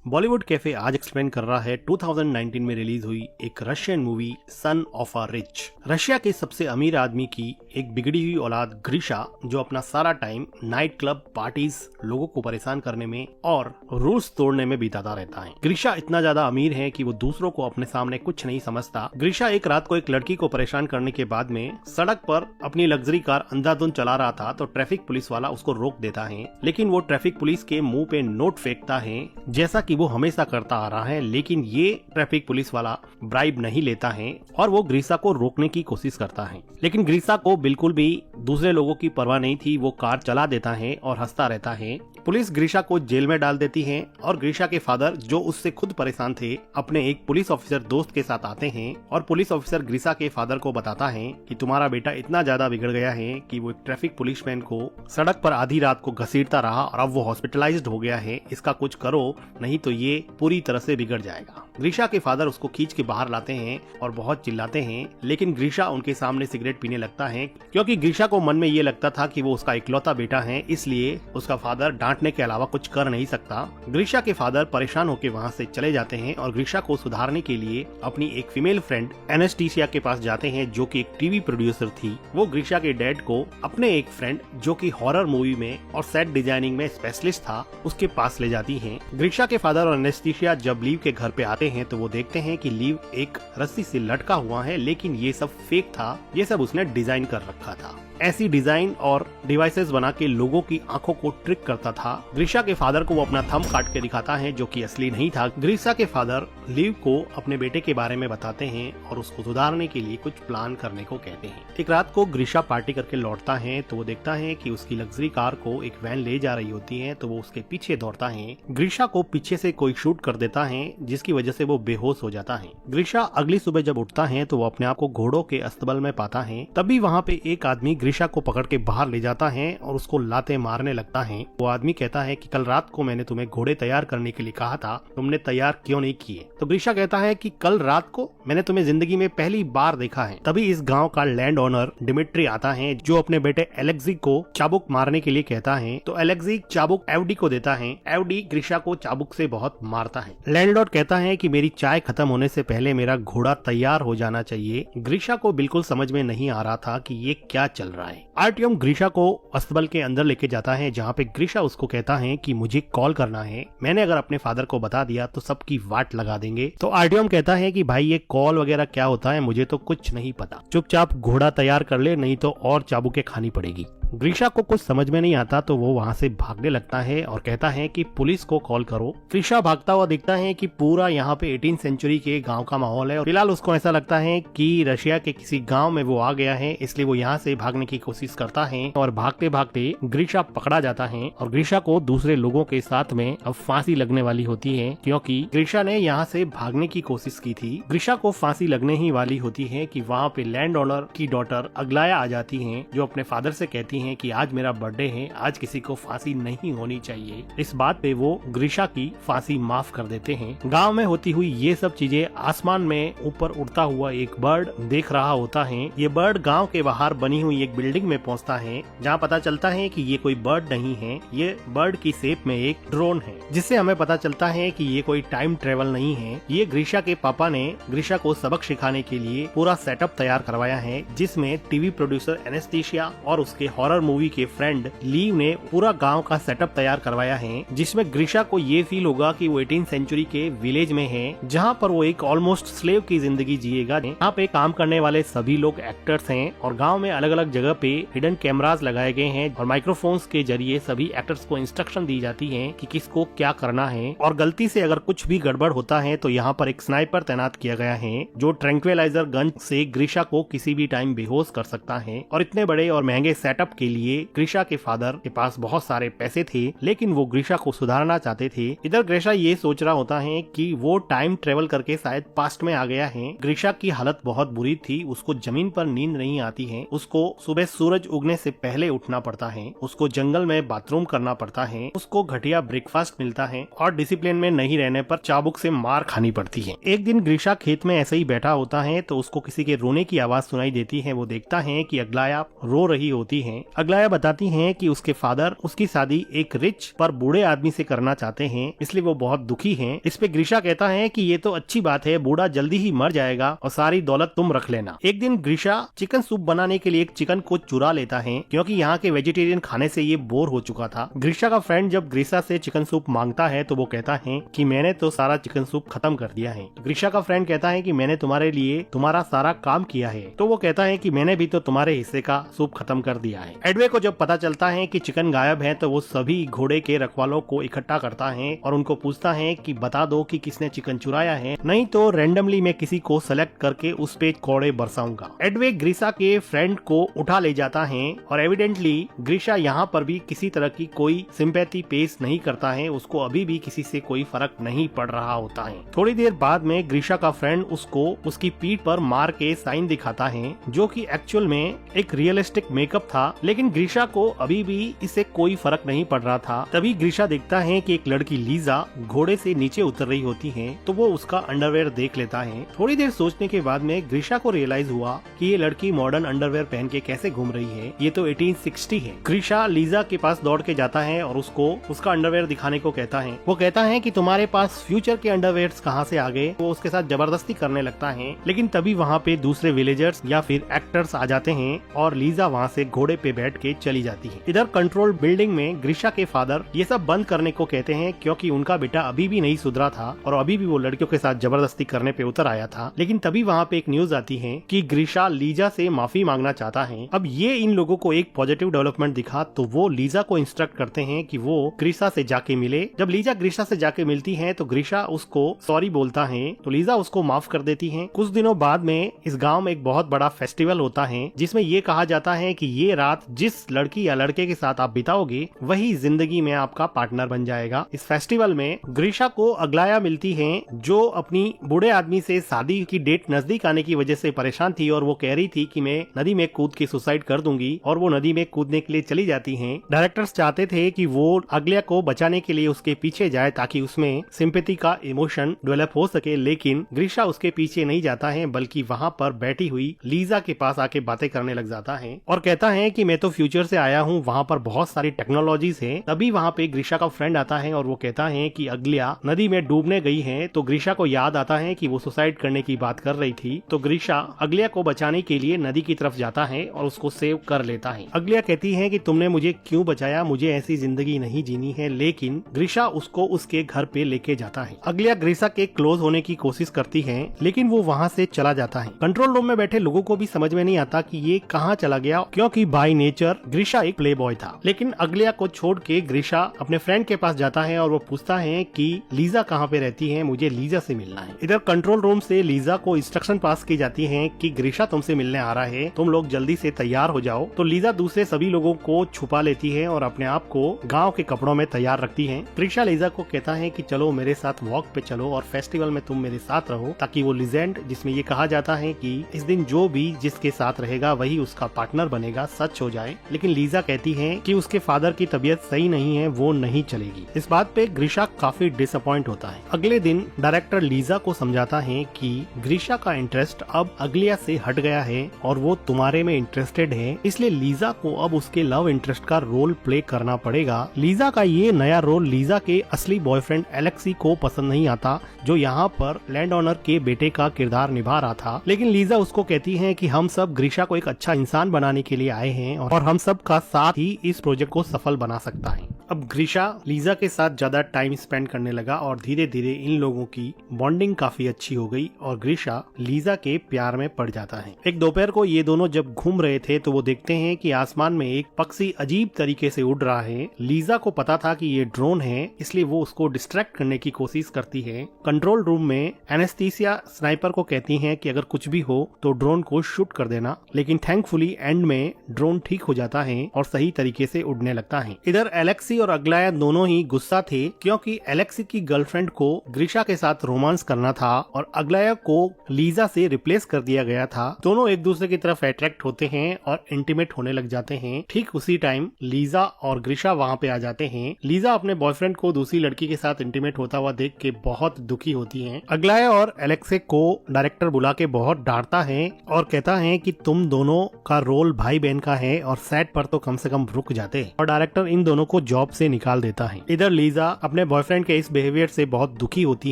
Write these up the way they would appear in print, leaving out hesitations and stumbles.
Bollywood cafe आज explain कर रहा है 2019 में रिलीज हुई एक Russian movie son of a rich. Russia के सबसे अमीर आदमी की एक बिगड़ी हुई औलाद ग्रीशा, जो अपना सारा टाइम नाइट क्लब पार्टीज, लोगों को परेशान करने में और रूल्स तोड़ने में बिताता रहता है। ग्रीशा इतना ज्यादा अमीर है कि वो दूसरों को अपने सामने कुछ नहीं समझता। ग्रीशा एक रात को एक लड़की को परेशान करने के बाद में सड़क पर अपनी लग्जरी कार अंधाधुंध चला रहा था तो ट्रैफिक पुलिस वाला उसको रोक देता है, लेकिन वो ट्रैफिक पुलिस के मुंह पे नोट फेंकता है जैसा कि वो हमेशा करता आ रहा है। लेकिन ये ट्रैफिक पुलिस वाला ब्राइब नहीं लेता है और वो ग्रीशा को रोकने की कोशिश करता है, लेकिन ग्रीशा को बिल्कुल भी दूसरे लोगों की परवाह नहीं थी। वो कार चला देता है और हंसता रहता है। पुलिस ग्रीशा को जेल में डाल देती है और ग्रीशा के फादर, जो उससे खुद परेशान थे, अपने एक पुलिस ऑफिसर दोस्त के साथ आते हैं और पुलिस ऑफिसर ग्रीशा के फादर को बताता है कि तुम्हारा बेटा इतना ज्यादा बिगड़ गया है कि वो एक ट्रैफिक पुलिसमैन को सड़क पर आधी रात को घसीटता रहा और अब वो हॉस्पिटलाइज्ड हो गया है। इसका कुछ करो, नहीं तो ये पूरी तरह से बिगड़ जाएगा। ग्रीशा के फादर उसको खींच के बाहर लाते हैं और बहुत चिल्लाते हैं, लेकिन ग्रीशा उनके सामने सिगरेट पीने लगता है क्योंकि ग्रीशा को मन में ये लगता था कि वो उसका इकलौता बेटा है, इसलिए उसका फादर डांटने के अलावा कुछ कर नहीं सकता। ग्रीशा के फादर परेशान होकर वहाँ से चले जाते हैं और ग्रीशा को सुधारने के लिए अपनी एक फीमेल फ्रेंड एनेस्टीसिया के पास जाते हैं, जो कि एक टीवी प्रोड्यूसर थी। वो ग्रीशा के डैड को अपने एक फ्रेंड, जो कि हॉरर मूवी में और सेट डिजाइनिंग में स्पेशलिस्ट था, उसके पास ले जाती हैं। ग्रीशा के फादर और एनेस्टीसिया जब लीव के घर पे आते हैं तो वो देखते हैं कि लीव एक रस्सी से लटका हुआ है, लेकिन ये सब फेक था। ये सब उसने डिजाइन कर रखा था। ऐसी डिजाइन और डिवाइसेस बना के लोगों की आंखों को ट्रिक करता था। ग्रीशा के फादर को वो अपना थंब काट के दिखाता है, जो कि असली नहीं था। ग्रीशा के फादर लीव को अपने बेटे के बारे में बताते हैं और उसको सुधारने के लिए कुछ प्लान करने को कहते हैं। एक रात को ग्रीशा पार्टी करके लौटता है तो वो देखता है कि उसकी लग्जरी कार को एक वैन ले जा रही होती है, तो वो उसके पीछे दौड़ता है। ग्रीशा को पीछे से कोई शूट कर देता है, जिसकी वजह से वो बेहोश हो जाता है। ग्रीशा अगली सुबह जब उठता है तो वो अपने आप को घोड़ों के अस्तबल में पाता है। तभी वहाँ पे एक आदमी ग्रीशा को पकड़ के बाहर ले जाता है और उसको लाते मारने लगता है। वो आदमी कहता है कि कल रात को मैंने तुम्हें घोड़े तैयार करने के लिए कहा था, तुमने तैयार क्यों नहीं किए? तो ग्रीशा कहता है कि कल रात को मैंने तुम्हें जिंदगी में पहली बार देखा है। तभी इस गांव का लैंड ओनर डिमिट्री आता है, जो अपने बेटे एलेक्सी को चाबुक मारने के लिए कहता है। तो एलेक्सी चाबुक एवडी को देता है। एवडी ग्रीशा को चाबुक से बहुत मारता है। लैंडलॉर्ड कहता है कि मेरी चाय खत्म होने से पहले मेरा घोड़ा तैयार हो जाना चाहिए। ग्रीशा को बिल्कुल समझ में नहीं आ रहा था कि ये क्या चल रहा है। आर्टियम ग्रीशा को अस्तबल के अंदर लेके जाता है, जहाँ पे ग्रीशा उसको कहता है कि मुझे कॉल करना है, मैंने अगर अपने फादर को बता दिया तो सबकी वाट लगा देंगे। तो आर्टियम कहता है कि भाई ये कॉल वगैरह क्या होता है, मुझे तो कुछ नहीं पता, चुपचाप घोड़ा तैयार कर ले, नहीं तो और चाबुकें खानी पड़ेगी। ग्रीशा को कुछ समझ में नहीं आता तो वो वहाँ से भागने लगता है और कहता है कि पुलिस को कॉल करो। ग्रीशा भागता हुआ दिखता है कि पूरा यहाँ पे 18th सेंचुरी के गांव का माहौल है और फिलहाल उसको ऐसा लगता है कि रशिया के किसी गांव में वो आ गया है, इसलिए वो यहाँ से भागने की कोशिश करता है और भागते भागते ग्रीशा पकड़ा जाता है और ग्रीशा को दूसरे लोगों के साथ में अब फांसी लगने वाली होती है, क्योंकि ग्रीशा ने यहाँ से भागने की कोशिश की थी। ग्रीशा को फांसी लगने ही वाली होती है कि वहाँ पे लैंड ओनर की डॉटर अग्लाया आ जाती है, जो अपने फादर से कहती हैं कि आज मेरा बर्थडे है, आज किसी को फांसी नहीं होनी चाहिए। इस बात पे वो ग्रीशा की फांसी माफ कर देते हैं। गांव में होती हुई ये सब चीजें आसमान में ऊपर उड़ता हुआ एक बर्ड देख रहा होता है। ये बर्ड गांव के बाहर बनी हुई एक बिल्डिंग में पहुंचता है, जहां पता चलता है कि ये कोई बर्ड नहीं है, ये बर्ड की शेप में एक ड्रोन है, जिससे हमें पता चलता है कि ये कोई टाइम ट्रेवल नहीं है। ये ग्रीशा के पापा ने ग्रीशा को सबक सिखाने के लिए पूरा सेटअप तैयार करवाया है, जिसमें टीवी प्रोड्यूसर एनेस्टीसिया और उसके हॉरर मूवी के फ्रेंड लीव ने पूरा गांव का सेटअप तैयार करवाया है, जिसमें ग्रीशा को ये फील होगा कि वो 18th सेंचुरी के विलेज में है, जहां पर वो एक ऑलमोस्ट स्लेव की जिंदगी जिएगा। यहाँ पे काम करने वाले सभी लोग एक्टर्स हैं और गांव में अलग अलग जगह पे हिडन कैमरास लगाए गए हैं और माइक्रोफोन्स के जरिए सभी एक्टर्स को इंस्ट्रक्शन दी जाती है कि किसको क्या करना है, और गलती से अगर कुछ भी गड़बड़ होता है तो यहाँ पर एक स्नाइपर तैनात किया गया है, जो ट्रैंक्विलाइजर गन से ग्रीशा को किसी भी टाइम बेहोश कर सकता है। और इतने बड़े और महंगे सेटअप के लिए ग्रीशा के फादर के पास बहुत सारे पैसे थे, लेकिन वो ग्रीशा को सुधारना चाहते थे। इधर ग्रीशा ये सोच रहा होता है कि वो टाइम ट्रेवल करके शायद पास्ट में आ गया है। ग्रीशा की हालत बहुत बुरी थी, उसको जमीन पर नींद नहीं आती है, उसको सुबह सूरज उगने से पहले उठना पड़ता है, उसको जंगल में बाथरूम करना पड़ता है, उसको घटिया ब्रेकफास्ट मिलता है और डिसिप्लिन में नहीं रहने पर चाबुक से मार खानी पड़ती है। एक दिन ग्रीशा खेत में ऐसे ही बैठा होता है तो उसको किसी के रोने की आवाज सुनाई देती है। वो देखता है कि अग्लाया रो रही होती है अग्लाया बताती हैं कि उसके फादर उसकी शादी एक रिच पर बूढ़े आदमी से करना चाहते हैं, इसलिए वो बहुत दुखी हैं। इस पे ग्रीशा कहता है कि ये तो अच्छी बात है, बूढ़ा जल्दी ही मर जाएगा और सारी दौलत तुम रख लेना। एक दिन ग्रीशा चिकन सूप बनाने के लिए एक चिकन को चुरा लेता है, क्योंकि यहाँ के वेजिटेरियन खाने से ये बोर हो चुका था। ग्रीशा का फ्रेंड जब ग्रीशा से चिकन सूप मांगता है तो वो कहता है कि मैंने तो सारा चिकन सूप खत्म कर दिया है। ग्रीशा का फ्रेंड कहता है कि मैंने तुम्हारे लिए तुम्हारा सारा काम किया है, तो वो कहता है कि मैंने भी तो तुम्हारे हिस्से का सूप खत्म कर दिया है। एडवे को जब पता चलता है कि चिकन गायब है तो वो सभी घोड़े के रखवालों को इकट्ठा करता है और उनको पूछता है कि बता दो कि किसने चिकन चुराया है, नहीं तो रैंडमली मैं किसी को सेलेक्ट करके उस पे कोड़े बरसाऊंगा। एडवे ग्रीशा के फ्रेंड को उठा ले जाता है और एविडेंटली ग्रीशा यहाँ पर भी किसी तरह की कोई सिंपैथी पेश नहीं करता है, उसको अभी भी किसी से कोई फर्क नहीं पड़ रहा होता है। थोड़ी देर बाद में ग्रीशा का फ्रेंड उसको उसकी पीठ पर मार के साइन दिखाता है, जो कि एक्चुअल में एक रियलिस्टिक मेकअप था, लेकिन ग्रीशा को अभी भी इससे कोई फर्क नहीं पड़ रहा था। तभी ग्रीशा देखता है कि एक लड़की लीजा घोड़े से नीचे उतर रही होती है, तो वो उसका अंडरवेयर देख लेता है। थोड़ी देर सोचने के बाद में ग्रीशा को रियलाइज हुआ कि ये लड़की मॉडर्न अंडरवेयर पहन के कैसे घूम रही है, ये तो 1860 है। ग्रीशा लीजा के पास दौड़ के जाता है और उसको उसका अंडरवेयर दिखाने को कहता है। वो कहता है कि तुम्हारे पास फ्यूचर के अंडरवेयर्स कहाँ से आ गए। वो उसके साथ जबरदस्ती करने लगता है, लेकिन तभी वहाँ पे दूसरे विलेजर्स या फिर एक्टर्स आ जाते हैं और लीजा वहाँ से घोड़े पे बैठ के चली जाती है। इधर कंट्रोल बिल्डिंग में ग्रीशा के फादर ये सब बंद करने को कहते हैं, क्योंकि उनका बेटा अभी भी नहीं सुधरा था और अभी भी वो लड़कियों के साथ जबरदस्ती करने पे उतर आया था। लेकिन तभी वहाँ पे एक न्यूज आती है कि ग्रीशा लीजा से माफी मांगना चाहता है। अब ये इन लोगों को एक पॉजिटिव डेवलपमेंट दिखा, तो वो लीजा को इंस्ट्रक्ट करते हैं कि वो ग्रीशा से जाके मिले। जब लीजा ग्रीशा से जाके मिलती है तो ग्रीशा उसको सॉरी बोलता है, तो लीजा उसको माफ कर देती है। कुछ दिनों बाद में इस गाँव में एक बहुत बड़ा फेस्टिवल होता है, जिसमें ये कहा जाता है कि ये रात जिस लड़की या लड़के के साथ आप बिताओगे वही जिंदगी में आपका पार्टनर बन जाएगा। इस फेस्टिवल में ग्रीशा को अग्लाया मिलती है, जो अपनी बूढ़े आदमी से शादी की डेट नजदीक आने की वजह से परेशान थी और वो कह रही थी कि मैं नदी में कूद के सुसाइड कर दूंगी, और वो नदी में कूदने के लिए चली जाती हैं। डायरेक्टर्स चाहते थे कि वो अग्लाया को बचाने के लिए उसके पीछे जाए ताकि उसमें सिंपैथी का इमोशन डेवलप हो सके, लेकिन ग्रीशा उसके पीछे नहीं जाता है, बल्कि वहाँ पर बैठी हुई लीजा के पास आके बातें करने लग जाता है और कहता है कि मैं तो फ्यूचर से आया हूँ, वहाँ पर बहुत सारी टेक्नोलॉजीज है। तभी वहाँ पे ग्रीशा का फ्रेंड आता है और वो कहता है कि अग्लिया नदी में डूबने गई है, तो ग्रीशा को याद आता है कि वो सुसाइड करने की बात कर रही थी। तो ग्रीशा अग्लिया को बचाने के लिए नदी की तरफ जाता है और उसको सेव कर लेता है। अग्लिया कहती है कि तुमने मुझे क्यों बचाया, मुझे ऐसी जिंदगी नहीं जीनी है, लेकिन ग्रीशा उसको उसके घर पे लेके जाता है। अग्लिया ग्रीशा के क्लोज होने की कोशिश करती है, लेकिन वो वहाँ से चला जाता है। कंट्रोल रूम में बैठे लोगों को भी समझ में नहीं आता कि ये कहाँ चला गया, क्योंकि बाय नेचर ग्रीशा एक प्ले बॉय था। लेकिन अग्लिया को छोड़ के ग्रीशा अपने फ्रेंड के पास जाता है और वो पूछता है कि लीजा कहाँ पे रहती है, मुझे लीजा से मिलना है। इधर कंट्रोल रूम से लीजा को इंस्ट्रक्शन पास की जाती है कि ग्रीशा तुमसे मिलने आ रहा है, तुम लोग जल्दी से तैयार हो जाओ। तो लीजा दूसरे सभी लोगों को छुपा लेती है और अपने आप को गाँव के कपड़ों में तैयार रखती है। ग्रीशा लीजा को कहता है कि चलो मेरे साथ वॉक पे चलो और फेस्टिवल में तुम मेरे साथ रहो, ताकि वो लीजेंड जिसमें ये कहा जाता है कि इस दिन जो भी जिसके साथ रहेगा वही उसका पार्टनर बनेगा सच हो जाए। लेकिन लीजा कहती है कि उसके फादर की तबीयत सही नहीं है, वो नहीं चलेगी। इस बात पे ग्रीशा काफी डिसअपॉइंट होता है। अगले दिन डायरेक्टर लीजा को समझाता है कि ग्रीशा का इंटरेस्ट अब अग्लिया से हट गया है और वो तुम्हारे में इंटरेस्टेड है, इसलिए लीजा को अब उसके लव इंटरेस्ट का रोल प्ले करना पड़ेगा। लीजा का ये नया रोल लीजा के असली बॉयफ्रेंड एलेक्सी को पसंद नहीं आता, जो यहाँ पर लैंड ओनर के बेटे का किरदार निभा रहा था। लेकिन लीजा उसको कहती है कि हम सब ग्रीशा को एक अच्छा इंसान बनाने के लिए आए हैं और हम सब का साथ ही इस प्रोजेक्ट को सफल बना सकता है। अब ग्रीशा लीजा के साथ ज्यादा टाइम स्पेंड करने लगा और धीरे धीरे इन लोगों की बॉन्डिंग काफी अच्छी हो गई और ग्रीशा लीजा के प्यार में पड़ जाता है। एक दोपहर को ये दोनों जब घूम रहे थे तो वो देखते हैं कि आसमान में एक पक्षी अजीब तरीके से उड़ रहा है। लीजा को पता था कि ये ड्रोन है, इसलिए वो उसको डिस्ट्रैक्ट करने की कोशिश करती है। कंट्रोल रूम में एनेस्थीसिया स्नाइपर को कहती है कि अगर कुछ भी हो तो ड्रोन को शूट कर देना, लेकिन थैंकफुली एंड में ड्रोन ठीक हो जाता है और सही तरीके से उड़ने लगता है। इधर एलेक्सी एलेक्सी और अग्लाया दोनों ही गुस्सा थे क्योंकि एलेक्सी की गर्लफ्रेंड को ग्रीशा के साथ रोमांस करना था और अग्लाया को लीजा से रिप्लेस कर दिया गया था। दोनों एक दूसरे की तरफ अट्रैक्ट होते हैं और इंटीमेट होने लग जाते हैं। ठीक उसी टाइम लीजा और ग्रीशा वहाँ पे आ जाते हैं। लीजा अपने बॉयफ्रेंड को दूसरी लड़की के साथ इंटीमेट होता हुआ देख के बहुत दुखी होती है। अग्लाया और एलेक्सी को डायरेक्टर बुला के बहुत डांटता है और कहता है कि तुम दोनों का रोल भाई बहन का है और सेट पर तो कम से कम रुक जाते, और डायरेक्टर इन दोनों को जॉब से निकाल देता है। इधर लीजा अपने बॉयफ्रेंड के इस बिहेवियर से बहुत दुखी होती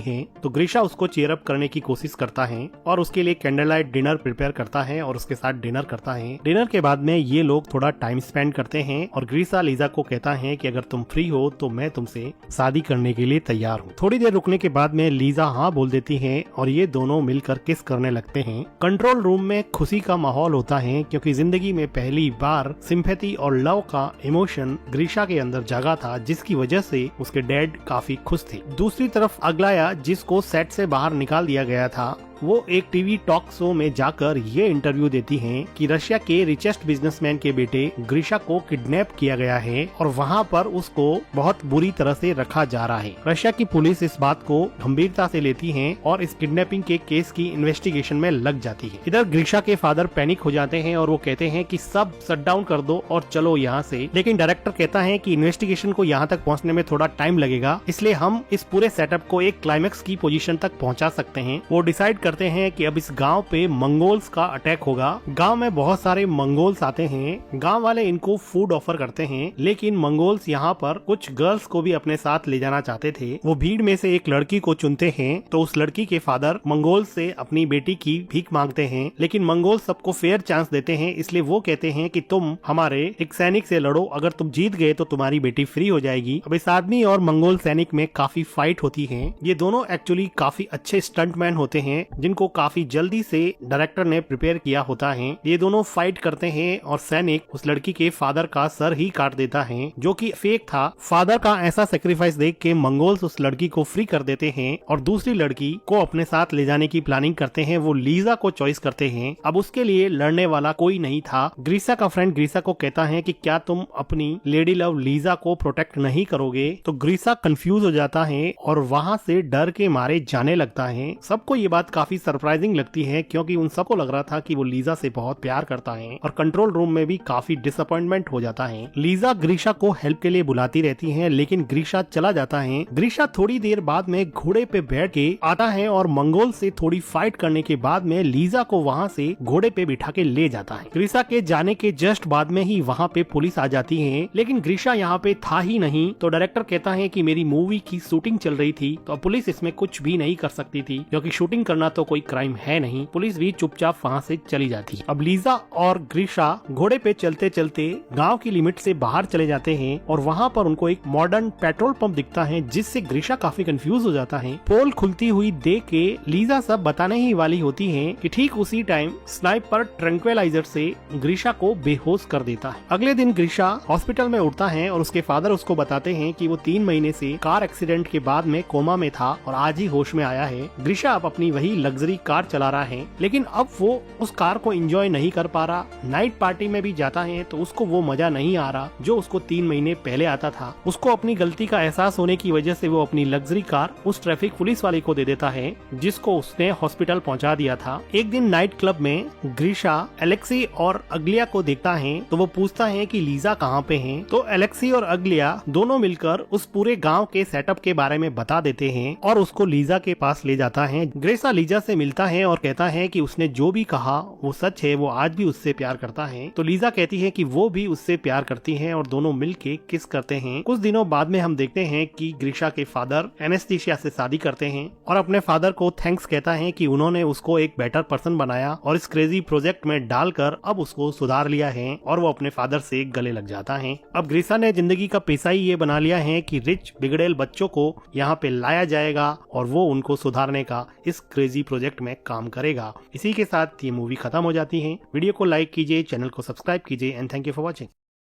है तो ग्रीशा उसको चीयर अप करने की कोशिश करता है और उसके लिए कैंडल लाइट डिनर प्रिपेयर करता है और उसके साथ डिनर करता है। डिनर के बाद में ये लोग थोड़ा टाइम स्पेंड करते हैं और ग्रीशा लीजा को कहता है कि अगर तुम फ्री हो तो मैं तुमसे शादी करने के लिए तैयार हूँ। थोड़ी देर रुकने के बाद में लीजा हाँ बोल देती है और ये दोनों मिलकर किस करने लगते हैं। कंट्रोल रूम में खुशी का माहौल होता है क्योंकि जिंदगी में पहली बार सिंपैथी और लव का इमोशन ग्रीशा के अंदर जागा था, जिसकी वजह से उसके डैड काफी खुश थे। दूसरी तरफ अग्लाया, जिसको सेट से बाहर निकाल दिया गया था, वो एक टीवी टॉक शो में जाकर ये इंटरव्यू देती हैं कि रशिया के रिचेस्ट बिजनेसमैन के बेटे ग्रीशा को किडनैप किया गया है और वहाँ पर उसको बहुत बुरी तरह से रखा जा रहा है। रशिया की पुलिस इस बात को गंभीरता से लेती है और इस किडनैपिंग के केस की इन्वेस्टिगेशन में लग जाती है। इधर ग्रीशा के फादर पैनिक हो जाते हैं और वो कहते हैं कि सब शट डाउन कर दो और चलो यहाँ से, लेकिन डायरेक्टर कहता है कि इन्वेस्टिगेशन को यहाँ तक पहुँचने में थोड़ा टाइम लगेगा, इसलिए हम इस पूरे सेटअप को एक क्लाइमेक्स की पोजीशन तक पहुँचा सकते हैं। वो डिसाइड करते हैं कि अब इस गांव पे मंगोल्स का अटैक होगा। गांव में बहुत सारे मंगोल्स आते हैं। गांव वाले इनको फूड ऑफर करते हैं, लेकिन मंगोल्स यहाँ पर कुछ गर्ल्स को भी अपने साथ ले जाना चाहते थे। वो भीड़ में से एक लड़की को चुनते हैं तो उस लड़की के फादर मंगोल से अपनी बेटी की भीख मांगते हैं, लेकिन मंगोल सबको फेयर चांस देते हैं, इसलिए वो कहते हैं कि तुम हमारे एक सैनिक से लड़ो, अगर तुम जीत गए तो तुम्हारी बेटी फ्री हो जाएगी। अब इस आदमी और मंगोल सैनिक में काफी फाइट होती है। ये दोनों एक्चुअली काफी अच्छे स्टंटमैन होते हैं जिनको काफी जल्दी से डायरेक्टर ने प्रिपेयर किया होता है। ये दोनों फाइट करते हैं और सैनिक उस लड़की के फादर का सर ही काट देता है, जो कि फेक था। फादर का ऐसा सेक्रीफाइस देख के मंगोल्स उस लड़की को फ्री कर देते हैं और दूसरी लड़की को अपने साथ ले जाने की प्लानिंग करते हैं। वो लीजा को चॉइस करते हैं। अब उसके लिए लड़ने वाला कोई नहीं था। ग्रीशा का फ्रेंड ग्रीशा को कहता है कि क्या तुम अपनी लेडी लव लीजा को प्रोटेक्ट नहीं करोगे, तो ग्रीशा कंफ्यूज हो जाता है और वहाँ से डर के मारे जाने लगता है। सबको ये बात काफी सरप्राइजिंग लगती है क्योंकि उन सबको लग रहा था कि वो लीजा से बहुत प्यार करता है और कंट्रोल रूम में भी काफी डिसअपॉइंटमेंट हो जाता है। लीजा ग्रीशा को हेल्प के लिए बुलाती रहती है, लेकिन ग्रीशा चला जाता है। ग्रीशा थोड़ी देर बाद में घोड़े पे बैठ के आता है और मंगोल से थोड़ी फाइट करने के बाद में लीजा को वहाँ से घोड़े पे बिठा के ले जाता है। ग्रीशा के जाने के जस्ट बाद में ही वहाँ पे पुलिस आ जाती है, लेकिन ग्रीशा यहाँ पे था ही नहीं। तो डायरेक्टर कहता है कि मेरी मूवी की शूटिंग चल रही थी तो पुलिस इसमें कुछ भी नहीं कर सकती थी, क्योंकि शूटिंग करना तो कोई क्राइम है नहीं। पुलिस भी चुपचाप वहाँ से चली जाती। अब लीजा और ग्रीशा घोड़े पे चलते चलते गांव की लिमिट से बाहर चले जाते हैं और वहाँ पर उनको एक मॉडर्न पेट्रोल पंप दिखता है, जिससे ग्रीशा काफी कंफ्यूज हो जाता है। पोल खुलती हुई देख के लीजा सब बताने ही वाली होती है कि ठीक उसी टाइम स्नाइपर ट्रैंक्विलाइजर से ग्रीशा को बेहोश कर देता है। अगले दिन ग्रीशा हॉस्पिटल में उठता है और उसके फादर उसको बताते हैं कि वो 3 महीने से कार एक्सीडेंट के बाद में कोमा में था और आज ही होश में आया है। ग्रीशा अब अपनी वही लग्जरी कार चला रहा है, लेकिन अब वो उस कार को एंजॉय नहीं कर पा रहा। नाइट पार्टी में भी जाता है तो उसको वो मजा नहीं आ रहा जो उसको 3 महीने पहले आता था। उसको अपनी गलती का एहसास होने की वजह से वो अपनी लग्जरी कार उस ट्रैफिक पुलिस वाले को दे देता है, जिसको उसने हॉस्पिटल पहुंचा दिया था। एक दिन नाइट क्लब में ग्रीशा एलेक्सी और अग्लिया को देखता है तो वो पूछता है कि लीजा कहाँ पे है। तो एलेक्सी और अग्लिया दोनों मिलकर उस पूरे गाँव के सेटअप के बारे में बता देते हैं और उसको लीजा के पास ले जाता है। ग्रीशा लीजा से मिलता है और कहता है कि उसने जो भी कहा वो सच है, वो आज भी उससे प्यार करता है। तो लीजा कहती है कि वो भी उससे प्यार करती है और दोनों मिलके किस करते हैं। कुछ दिनों बाद में हम देखते हैं कि ग्रीशा के फादर एनेस्थीसिया से शादी करते हैं और अपने फादर को थैंक्स कहता है कि उन्होंने उसको एक बेटर पर्सन बनाया और इस क्रेजी प्रोजेक्ट में डालकर अब उसको सुधार लिया है, और वो अपने फादर से गले लग जाता है। अब ग्रीशा ने जिंदगी का पेशा ही ये बना लिया है कि रिच बिगड़ेल बच्चों को यहाँ पे लाया जाएगा और वो उनको सुधारने का इस क्रेजी प्रोजेक्ट में काम करेगा। इसी के साथ ये मूवी खत्म हो जाती है। वीडियो को लाइक कीजिए, चैनल को सब्सक्राइब कीजिए and thank you for watching.